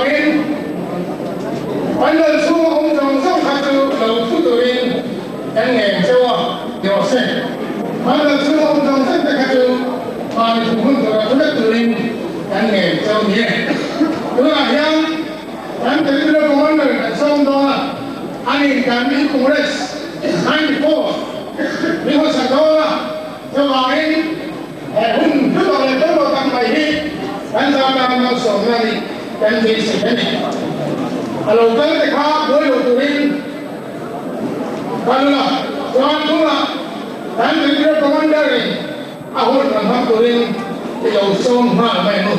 in anh lần xu ông chồng sắp khai từ đầu phút từ in anh nghề châu à điều xe anh lần xu ông chồng sắp khai từ mà thủ quân từ đầu phút từ in anh nghề châu nhỉ đúng là yang anh thấy cái công an này xong đó anh cảm thấy Congress 94 nhưng mà sau đó theo bà ấy hun cứ bảo là có một thằng bài đi anh ra làm nó sống này anh gì sẽ thế này alo cái này khác với đồ tụi mình là cho anh cũng là anh thấy cái công an đây hôn làm pháp tụi mình thì dầu sông mà mày luôn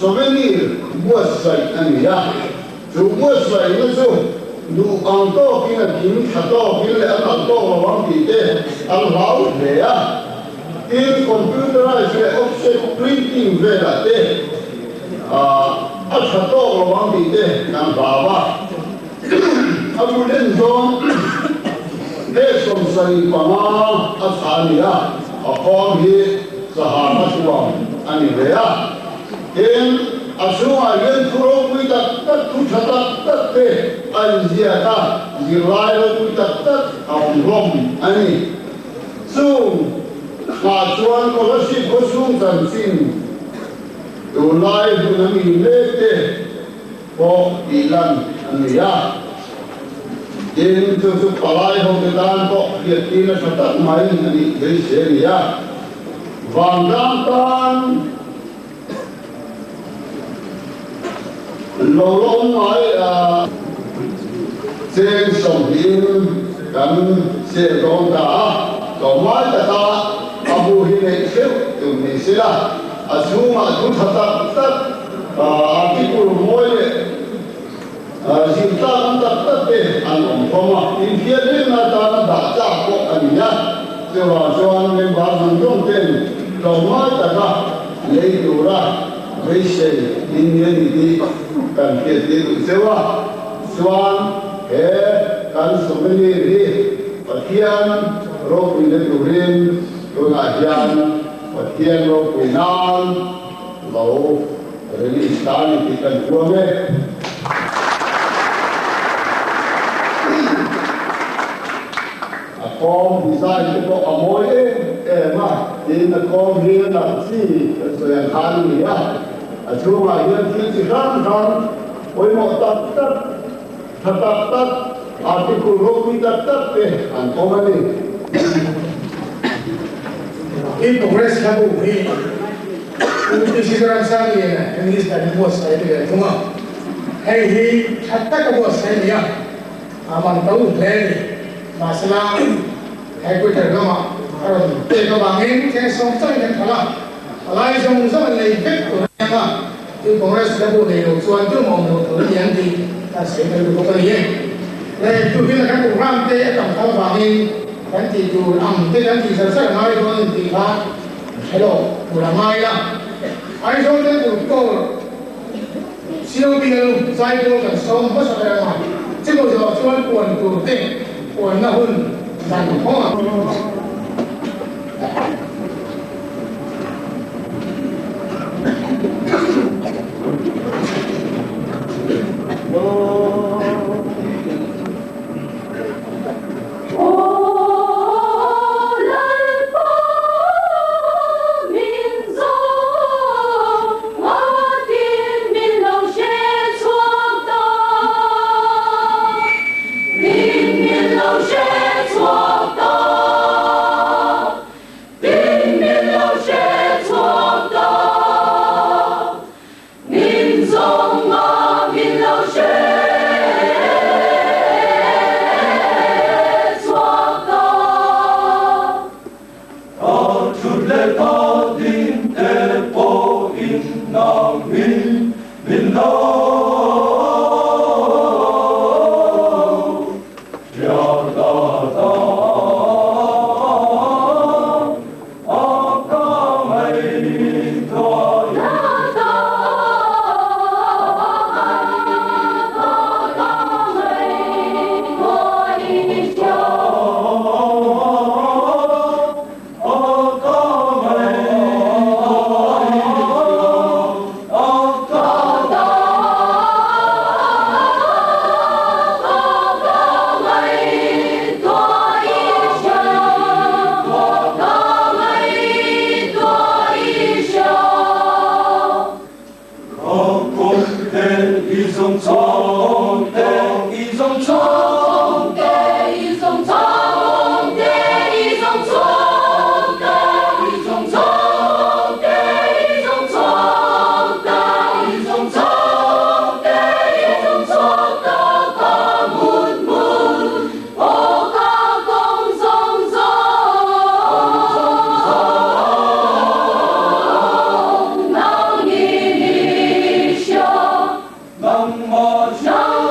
souvenir buat sai ani ya tu buat sai na so du ang to kina kim khato kin le ang to wang ti te ang lau le ya in computerized offset printing ve la te a khato wang ti te nang ba ba abu den zon le som sai pa ma a sa ni ya a kom hi sahama suam ani le ya in asuma yen thuro kui tak tak thu thatak tak te an zia ta zilai lo kui tak tak aum rom ani su ma chuan ko lo si ko sung san sin tu lai bu na mi le te ko ilan ani ya in tu su palai ho te dan ko ye ti na thatak mai ani de se ni ya wang dang tan lâu lâu nói xem sòng hiến cần xe con cả có máy ta abu hi này xếp từ này xí là xuống mà chúng thật tất cái cuộc môi chúng ta cũng tất để ăn uống không mà in phía bên là ta đã trả của anh nhá cho anh em bảo rằng trong tiền có máy ta lấy đồ ra với xe in nhân đi cần thiết đi sewa suan he kan sumeni ri pathian ro pin turin ro ngajian pathian ro pinan lo reli stani ti kan kuame akom design ko amoy ma din akom rian na si so yan khan ni ya chú mà hiện thiên chỉ khăn khăn với một tập tất thật tất article roki tập tất về anh có vấn đề in progress là bộ hi cũng như sự ra sao vậy này anh nghĩ là bộ sai đấy đúng không hay hi thật tất cả bộ sai đấy à mình tấu lên mà xem hay coi trời không ạ để các bạn nghe cái sống chơi cái thằng lại dùng rất là lấy vết của em ạ cái Congress đã bộ này rồi cho tôi mong muốn tới những gì ta sẽ phải được cái gì đây chủ yếu là các program tê tổng thầu và hình cái gì chủ tê cái gì sẽ nói con thì khác hello của là mai là ai cho nên của tôi siêu bi luôn sai tôi cần sống bất sợ là mà chứ bây giờ cho anh quần của tê quần là hơn rằng không ạ Hãy subscribe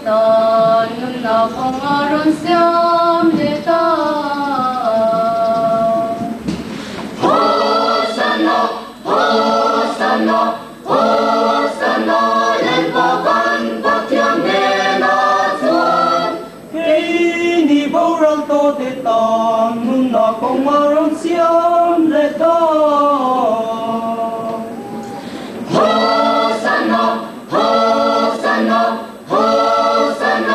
너는 나 공허로운 시험에다 호산나 호산나 호산나 렘버간 박현내 나전 Khi bầu rong tô tê tòn nun nọ con mơ rong xiêm lệ to 호산나 호산나 호산나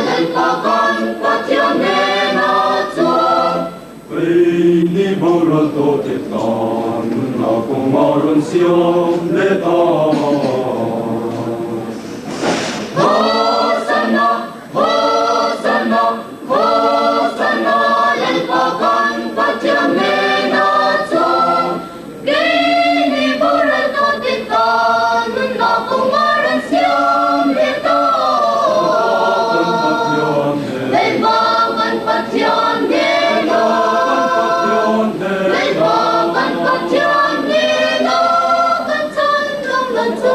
렘버간 박현내 나전 Khi bầu rong tô tê tòn nun nọ con mơ rong xiêm lệ to 호산나 호산나 호산나 렘버간 박현내 나전 괜히 보라도 됐다 눈 나고 말은 시험했다 렘버간 박현내 렘버간 박현내 나간 찬동 나전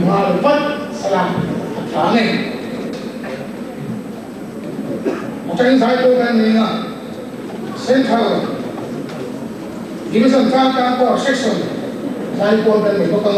معرفة سلام ثاني tranh sai cô gần mình à Central Division Farm Campo Section sai cô gần mình có công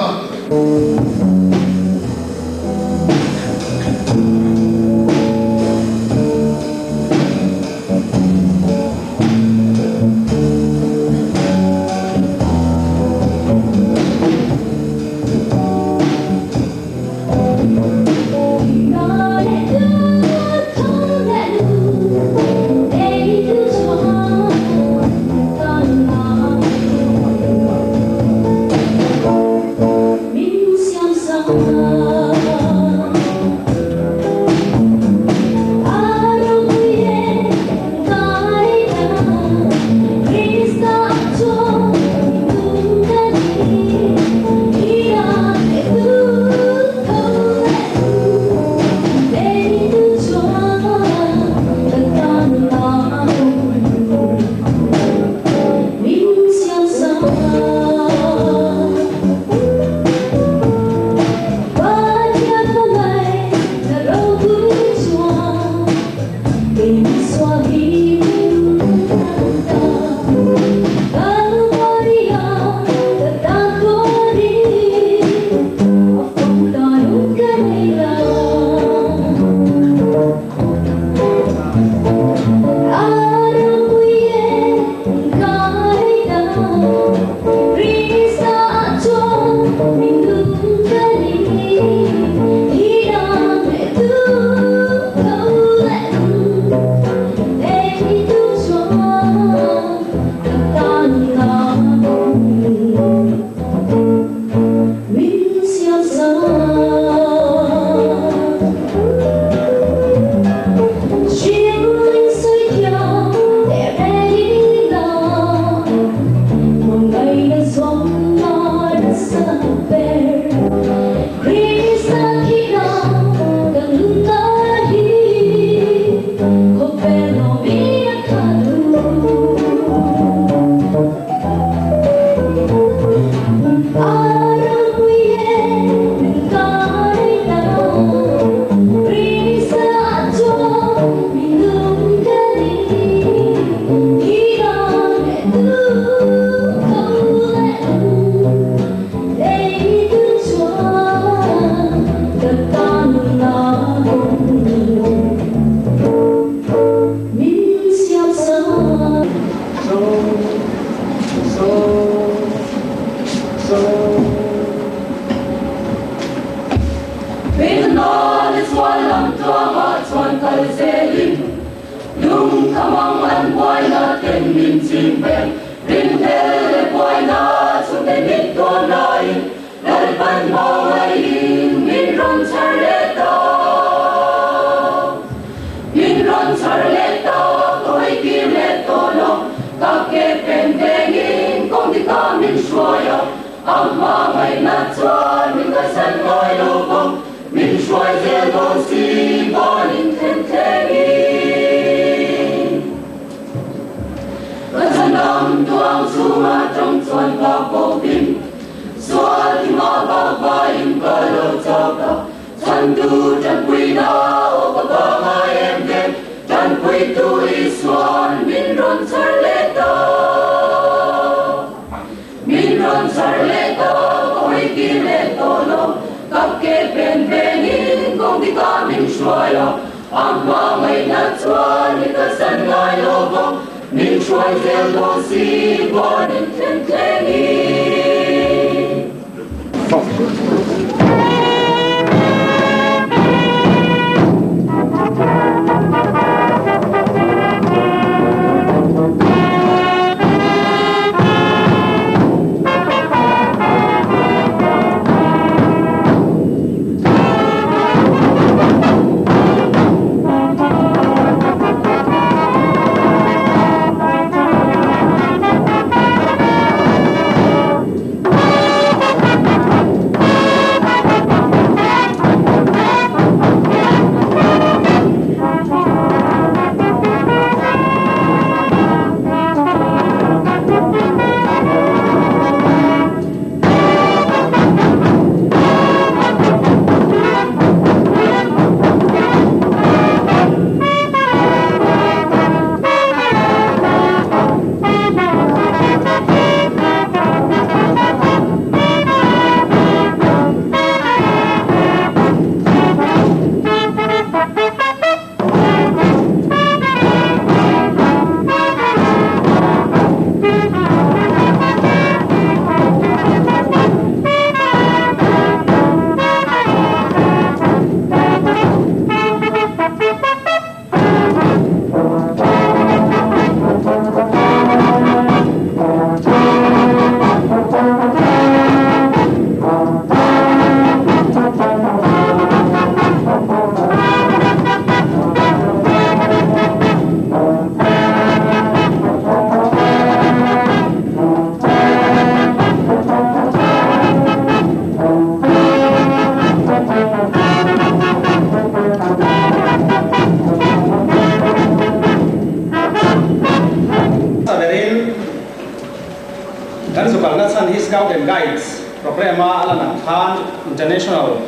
Kal na san his Scout and Guides program ala na khan international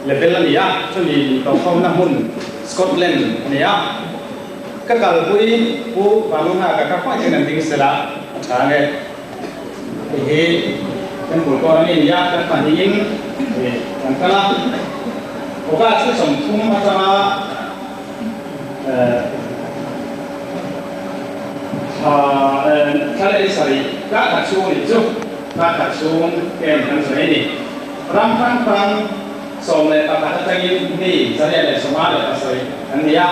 level ania chuni to khom na hun Scotland ania ka kal pui pu banung ha ka khoi chen ding sela thane he kan bul ko ni nia ka pan ing kan kala oka su som thum atama kala isari ka ta chu ni chu ka ta chu ken kan sai ni ram pang som le ta ta tagin ni sare le soma le asai ania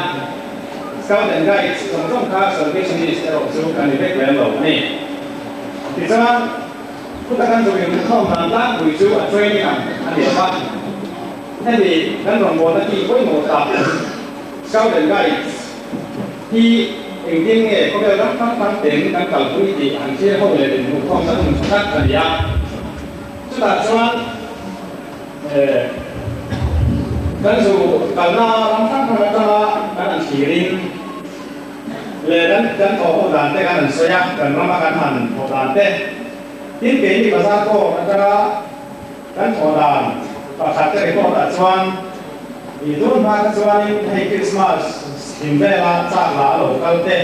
Scout and Guides trong các certification is ở chỗ cần phải quen lâu này. Thì sao? Chúng ta cần dùng những công năng tác với chú ở training anh điểm ba. Thế thì cần đồng bộ là khi với một tập Scout and Guides thì hình như nghề có cái rất phát triển cần cầu quý thì hàng chia không để một công năng tác cần gì chúng ta sao? Cần dùng cần là làm phát hoặc là cần chỉ riêng le dan thọ đàn te kan soya kan mama kan han thọ đàn te tin ke ni basa ko atara kan thọ đàn pa khat te ko ta chuan i dun ma ka chuan in hei Christmas him ve la cha la lo kal te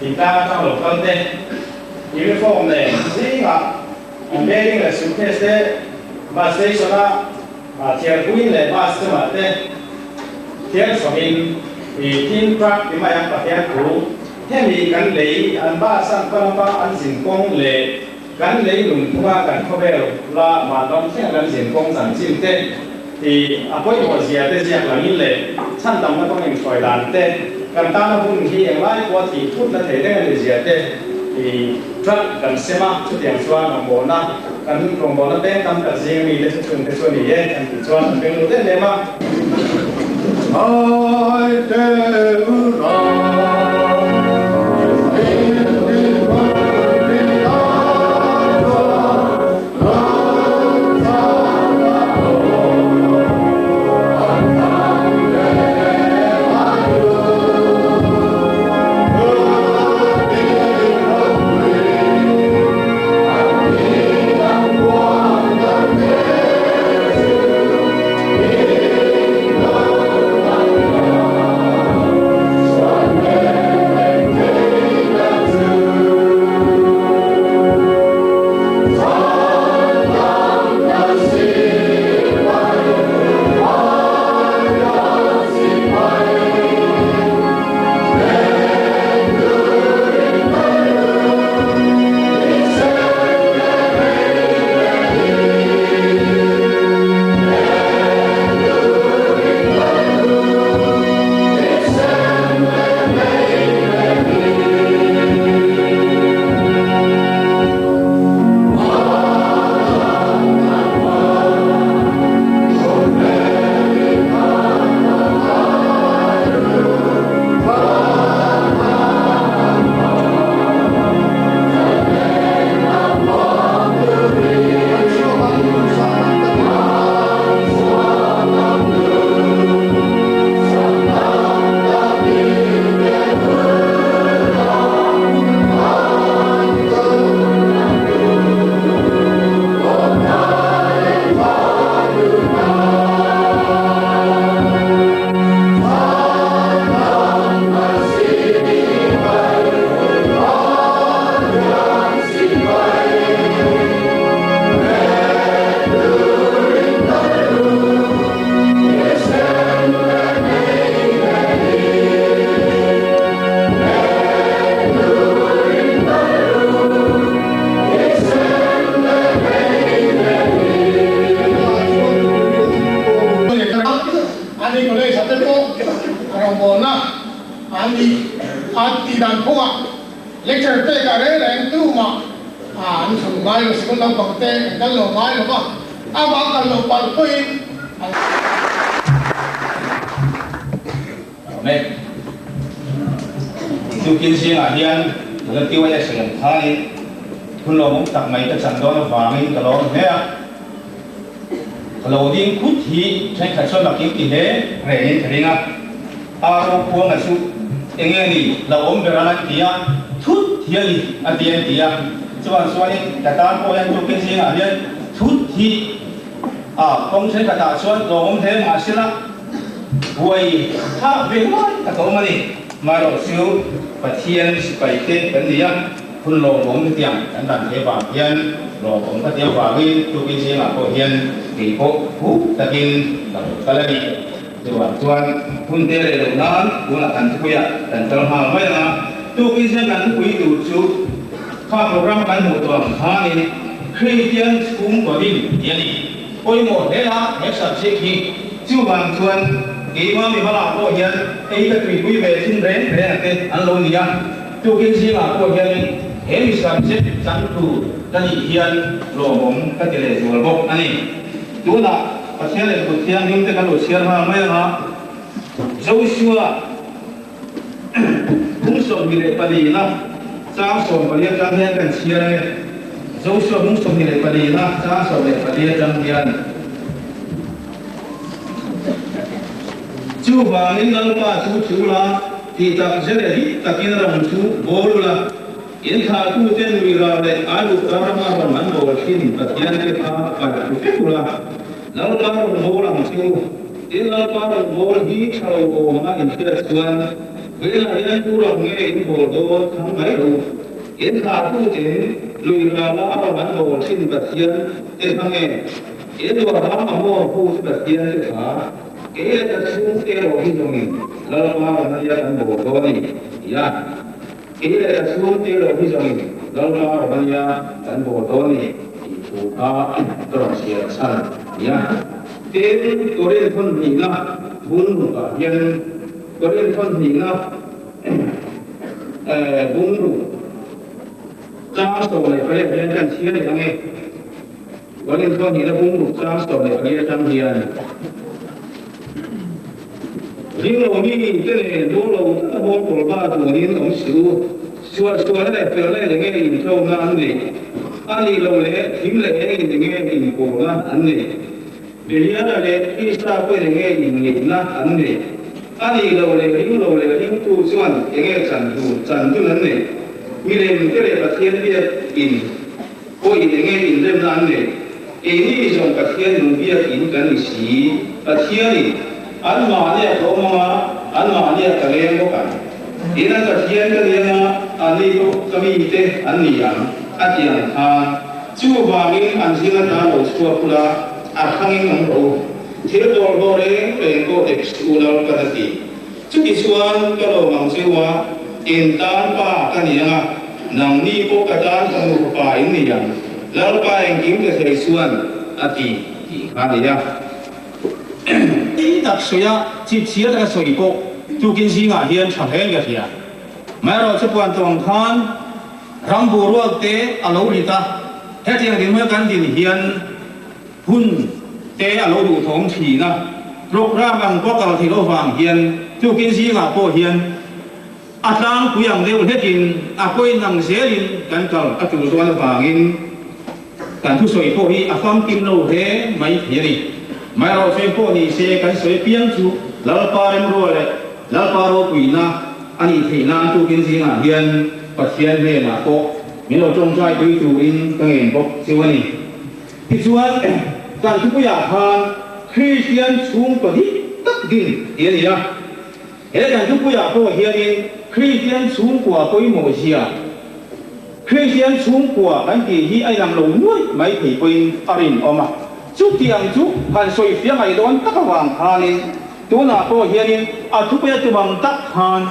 tin ta cha lo kal te uniform le singa wearing a suitcase te bus station a thiar kuin le bus te ma te thiar so in i tin truck ti ma yang pa thiar ku thế thì gắn lấy anh ba sang con ba anh diễn công lệ gắn lấy lùng qua gắn khó bèo là mà đông thế gắn diễn công sản chim thế thì à quay một gì thế gì là như lệ chăn tầm nó có những sỏi đàn thế gắn ta nó vùng khi em lại qua thì phút là thế đấy là gì thế thì rất gắn xem á chút tiền xoa nó bổ na gắn đồng bổ nó bé tâm cả riêng mình để chút chuyện thế xuân gì ấy anh chỉ xoa nó bên lối thế mà ai đều lecture te ka re reng tu ma an chung mai lo sikon lo bang te kan lo mai lo ba a ba kan lo pal pui ne tu kin sing a hian la ti wa ya sing thai kun lo mong tak mai ta chan do na wangin ka lo he a lo ding khut hi thai kha chon la kin ti he re ni thringa a ro puang a su enge ni la om berana tia thut hiali a tian tia chuan chuanin katan po yan chu kin singa hian thut hi kong chen kata chuan lawm the ma sila buai tha ve mai ka to mani maro siu pathian sipai te kan nia kun lo bom tiang kan dan he ba hian lo bom ka tia wa wi chu kin singa po hian ki po hu takin kalani chuan hun te le nan una kan thuya kan tal ha mai na chu kin singa kan pui tu chuข้าprogram กันหมดตัวข้านี่คริสเตียนคุ้มกว่าดิยันนี่โอ้ยหมดเลยละเอกสัตย์เช็คที่จู่บางส่วนกี่วันมีพลังพวกยันไอ้ตะกุยกุยเวทินเรนเกันอันโลนี่ยันจู่กินสิ่งพวกยันเห็นสัตย์เช็คจันทูกันนี่ยันโลมงก็จะเลยส่วนพวกอันนี้จู่ละภาษาเลยกุศลยิ่งแต่กันหลุดเชื่อมาไม่ละโจชัวพุ่งส่งมีเลยปดีนะจ้าส่งไปเรียนจังเรียนกันเชียร์เลยโจชัวมุ่งส่งมีเลยปดีนะจ้าส่งเลยไปเรียนจังเรียนจู่ว่านี่นั่งป้าจู่ละที่ตักเจริญตักอินรำจู่โบลูละอินทาตู้เจนวิราเลยอาลุกรามาวันมันโบชินปัจจัยที่ข้าไปดูฟิกุละนั่งป้าโบลังจู่อินนั่งป้าโบฮีชาวโอมาอินเทอร์ส่วนเวลาเรียนตู้เราเงี้ยอินโบโดทั้งไม่รู้อินทาตู้เจนลุยราลาวันโบชินปัจจัยที่ทั้งเงี้ยอินตัวรามาโมผู้ปัจจัยที่ข้าเกล้จะชุ่มเกล้ที่ตรงนี้แล้วมาวันนี้อันโบโดนี่ยาเกล้จะชุ่มเกล้ที่ตรงนี้แล้วมาวันนี้อันโบโดนี่ถูกอาตรองเสียชันยาเกล้ตัวเรื่องคนนี้นะบุญก็ยังตัวเรื่องคนนี้นะบุญจ้าสวเลยไปเรียนกันเชียร์ยังไงตัวเรื่องคนนี้นะบุญจ้าสวเลยไปเรียนกันเชียร์ยิ่งเรามีเรื่องดูเราถ้าบอกตัวบ้าตัวนี้เราชัวเลยเปล่าเลยอย่างเงี้ยอินโทรมาอันนี้อันนี้เราเลยทิ้งเลยอย่างเงี้ยอินโกนะอันนี้เดี๋ยวเราเลยที่ทราบว่าอย่างเงี้ยอินเงี้ยนะอันนี้เราเลยทิ้งตัวส่วนอย่างเงี้ยจันทุนั้นเนี่ยมีเรื่องที่เราเทียนเบียอินโอ้ยอย่างเงี้ยอินเรื่องนั้นเนี่ยอันนี้ส่งกับเทียนหนุ่มเบียอินกันสีเทียนนี่อันมาเนี่ยเขามาอันมาเนี่ยกระเลี้ยงก็กันอีนั่นก็เทียนกระเลี้ยงอันนี้ก็มีเตอันนี้อย่างอันอย่างทางจู่บางทีอันสิ่งนั้นเราชัวร์พูดอันข้างนี้ของเราเที่ยวตัวเองเป็นก็เด็กสู้เรากันทีจู่ที่ส่วนก็เราหวังเชื่อว่าอินตานป้ากันอย่างนั่งนี่พวกกระดานสมุนไพรนี่อย่างแล้วป้าเองกินก็ใช้ส่วนอาทิตย์กันอย่างอีตักสวยจีบเสียแต่สวยโกจูกินสิ่งอาเฮียนฉันเห็นกันทีอ่ะแม้เราจะปวนตรงข้านรำบัวรัวเตะอโลลิตาแท้จริงที่เมื่อกันดินเฮียนหุ่นเตะอโลดูท้องฉีนะโรคร่างบางพวกเราที่เราฟังเฮียนจูกินสิ่งอาโปเฮียนอัตราคุยอย่างเดียวเฮ็ดกินอาคุยนังเสียลินกันเก่าอัตุตัวนั้นฟังอินการทุสวยโปฮีอาฟังกินโลเฮไม่เฮียนี่ไม่เราเชื่อพวกนี้เชื่อกันสวยเพียงชูแล้วปาริมรัวเลยแล้วปารุกุยนะอันนี้ที่นั่งจูกินสิ่งอาเฮียนปัจเจียนเรียนนะก็มีเราจงใจดูจูอินกังเงินพวกสิ่งนี้ที่ส่วนการทุกอย่างผ่านคริสเตียนสูงกว่าที่ตักดินเฮียนี่นะเห็นการทุกอย่างพวกเฮียนี่คริสเตียนสูงกว่าકોઈโมเสียคริสเตียนสูงกว่ากันที่ไอ้นำลงน้อยไม่ถี่เป็นอารินออกมาจุดที่อันจุดการสวยเฟี้ยงไอ้โดนตักวางฮานินตัวหน้าโปเฮียนินอาทุกอย่างจะบังตักฮาน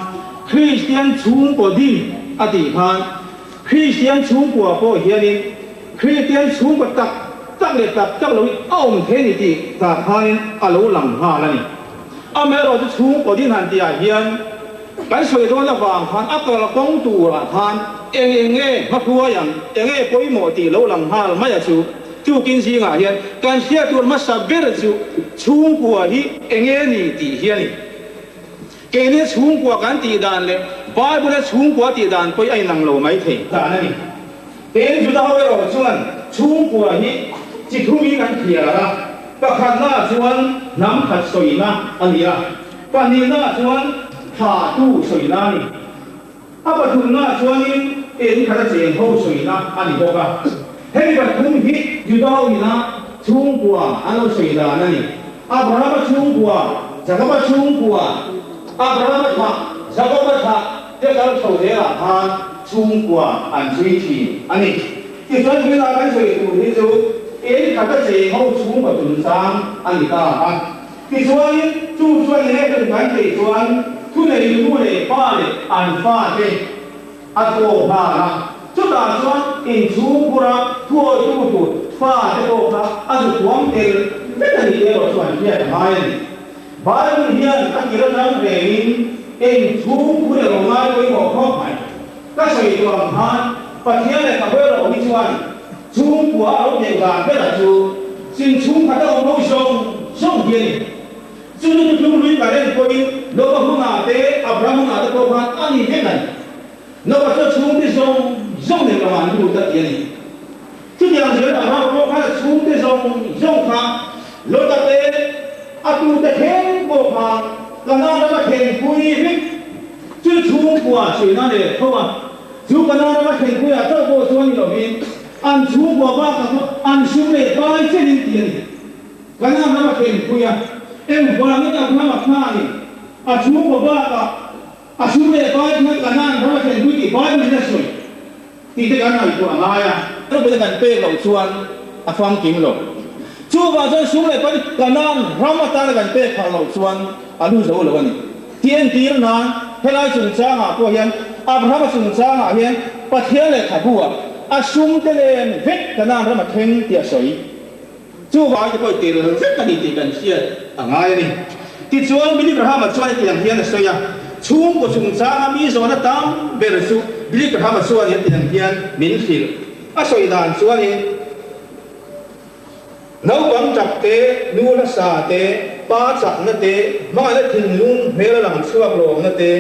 คริสเตียนสูงกว่าดินอดีตฮานคริสเตียนสูงกว่าโปเฮียนินคริสเตียนสูงกว่าตักเล็กตักจักลุยอ้อมเทนิติตาฮานินอาลูหลังฮาแล้วนี่อเมริกาจะสูงกว่าดินฮันที่อาเฮียนการสวยโดนละวางฮานอักละกงตัวละฮานเองมาทัวอย่างป่วยหมดตีลูหลังฮาไม่อยากสูจูกินสิ่งอาเฮียนการเสียตัวมาสับเบรจูชุ่มกว่าที่นี่ตีเฮียนี่เกณฑ์ชุ่มกว่ากันตีดานเลยบาบุญชุ่มกว่าตีดานไปไอ้นางโลไม่ถึงดานนี่เกณฑ์จุดเอาไว้เราส่วนชุ่มกว่าที่จิตทุ่มีกันเขียละประคันหน้าส่วนน้ำขัดสวยนะอันนี้ละปานีหน้าส่วนขาตู้สวยนะนี่อาปทุนหน้าส่วนนี้ in khá chèn hô sui na anh đi boka hei bát thung hit Judah ina chung qua anh sui na nani Abraham chung qua Jacob chung qua Abraham tha Jacob tha thế cái sầu thế là han chung qua anh suy thì anh đi thì cho nên là cái sui tu thì chú in khá chèn hô chung qua tuần sang anh đi ta han thì cho nên chú cho nên cái cái gì cho anh thu này thu này pha này anh pha thế ato na chút là cho in chú pura thua chú tu pha thế đó là anh quăng tiền rất là nhiều rồi cho anh biết mai bài hiện anh chỉ là về in chú pura rồi mai với một khó phải các sự toàn han và hiện nay các bạn là đi chơi chú pura ở địa bàn rất là chú xin chú phải có một sông tiền chú nó chú lui cái này coi nó có không nào thế Abraham nào thế cóhan anh như thế này nó có cho xuống cái sông này là đủ tất nhiên chứ nhà dưới là nó có phải xuống cái sông khác lối ta thế tu ta khen bộ khác là nó khen quý hết chứ xuống qua chuyện nó để không à chú cái nó khen quý à cho bộ xuống nhiều viên ăn xuống qua ba cái ăn xuống để bay trên tiền cái nó khen quý à em qua cái nào nó mà này xuống qua ba cái asumre baik nak kanan ramai kan duit baik mana sui tidak kanan itu amaya terus boleh kan pe lau cuan afam kim lo cuba jadi sumre baik kanan ramai tanah kan pe kalau cuan alu jauh lawan ni tiang tiang nan helai sungsang apa yang Abraham sungsang apa yang pathian le kabua asum telen vet kanan ramai keng tiap sui cuba jadi boleh tiang vet kan di tiang sia amaya ni tijuan bini Abraham cuan tiang tiang sui ya chung của chúng ta mi zo na tam bel su bili ka hama suan ya tiang hian min khil a soi dan suan ni nau bang chak te nu la sa te pa chak na te ma na thin lung hel lang chuak lo na te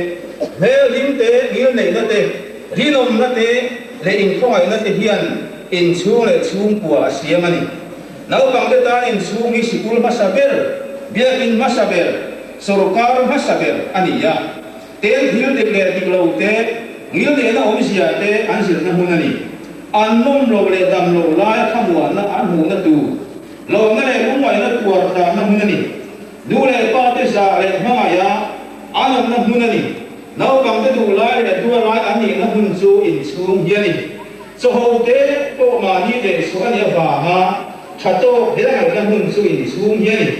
hel lim te gil nei na te rinom na te le in khoi na te hian in chung le chung kwa siam ani nau bang te ta in chung ni sikul masaber bia in masaber sorokar masaber ani ya tên hiếu đẹp đẹp thì lâu thế hiếu đẹp nó ôm xìa thế anh xìa nó hôn này anh nôm lâu lệ đầm lâu lai tham quan nó anh hôn nó tù lâu nó lệ cũng ngoài nó quạt ra nó hôn này đủ lệ ba thế sa lệ hoa ya anh nó hôn này nấu bằng cái đủ lai lệ tua lai anh nhìn nó hôn su in xuống hiền này số hậu thế bộ mà như để số anh nhớ vào ha chặt tô thế là nó hôn su in xuống hiền này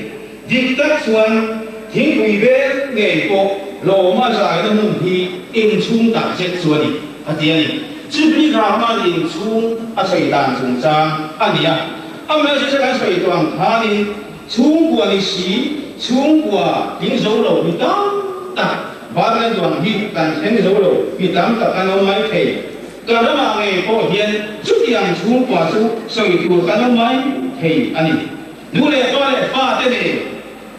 dịch tắc xuân thiên quỷ về nghề bộ lô mà giải nó mùng thì in chung đặc chất xuân đi tiền đi chỉ biết là mà in chung sợi đàn chung sang anh đi à anh nói chỉ cái sợi toàn thà đi chung của đi xí chung của những dấu đầu bị đắng đặc ba cái toàn đi đàn những dấu đầu bị đắng đặc anh ông mấy thầy cái đó mà nghề bộ hiện chút tiền chung của chung sợi của anh ông mấy thầy anh đi nếu là tôi là pha thế này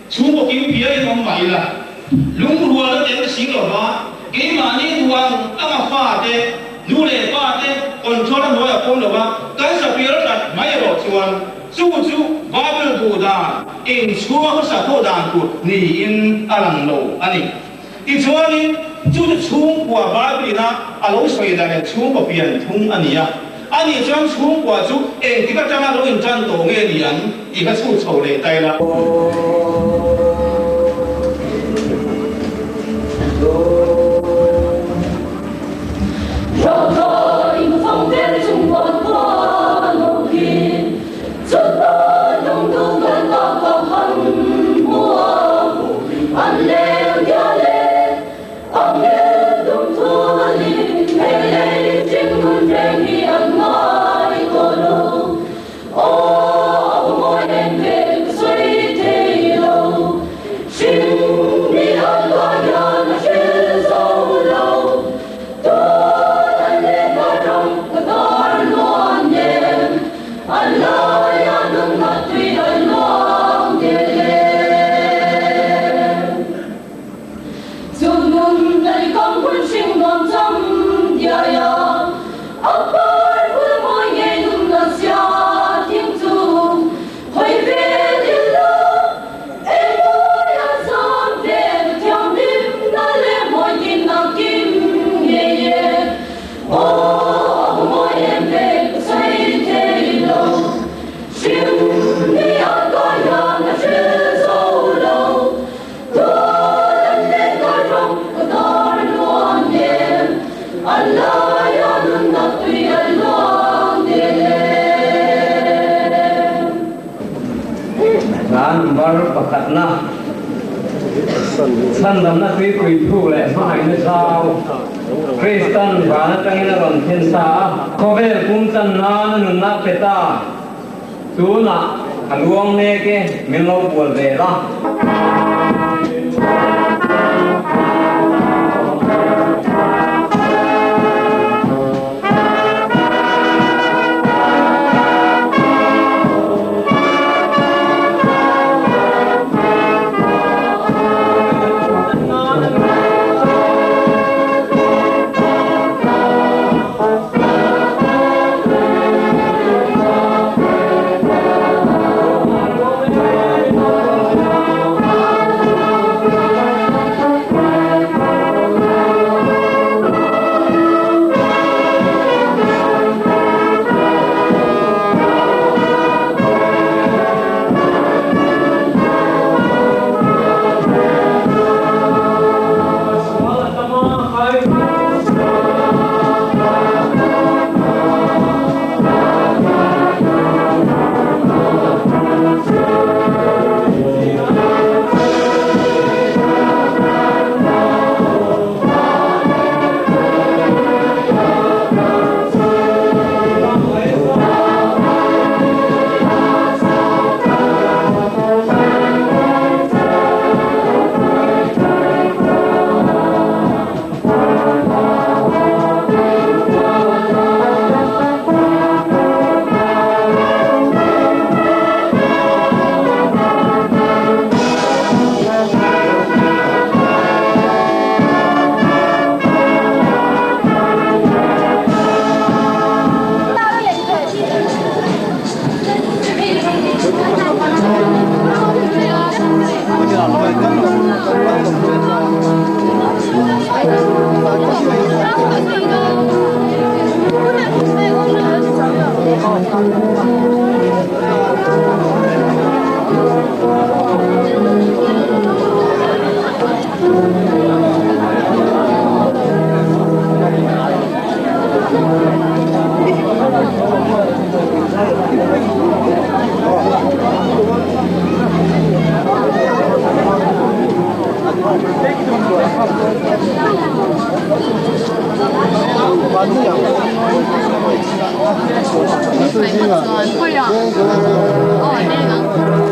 chung của kiếm bia ông mày là lung ruột nó đến xí rồi mà cái mà ní ruột ăn pha thế nu lệ pha thế còn cho nó nói là không được mà cái sao bia nó đặt mấy rồi chuan chú ba mươi cụ đàn in chúa có sao cụ đàn của nì in alang lầu anh đi chuan đi chú chung của ba mươi na alo soi đàn này chung của biển thung anh à anh đi chuan chung của chú em thì các trang nó in trang tổ nghe đi anh thì các chú sầu lệ tay là Cho tôi phong tiến chung quân qua nụ hiền cho tôi đồng thương gần ta có hân mua anh lên nhớ lên ông lên đồng thua đi hay lên trên quân rèn đi ăn mai cô đâu ô môi em về suy thế đâu 알라야는 나tuy 알라네레 난 말 바깥나 산담나 그이 풀에 마이는 사오 크리스탄 바나땅이나 런 텐사 코벨 꿈산 나는 나 페타 두나 알루엉 내게 밀로 부어대라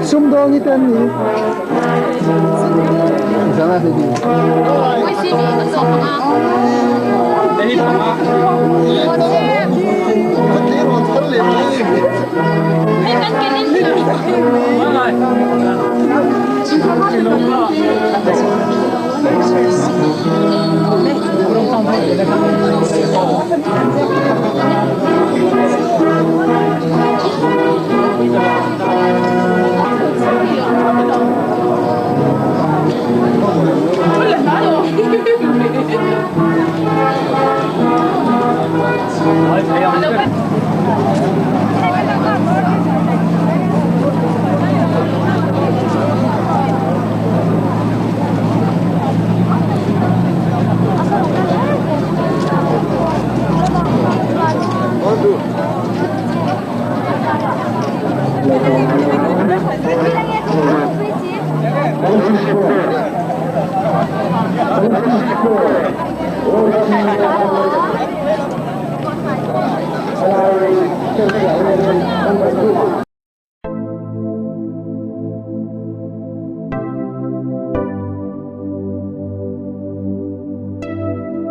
숨덩이 뗐니? 이상하 되지. Aduh.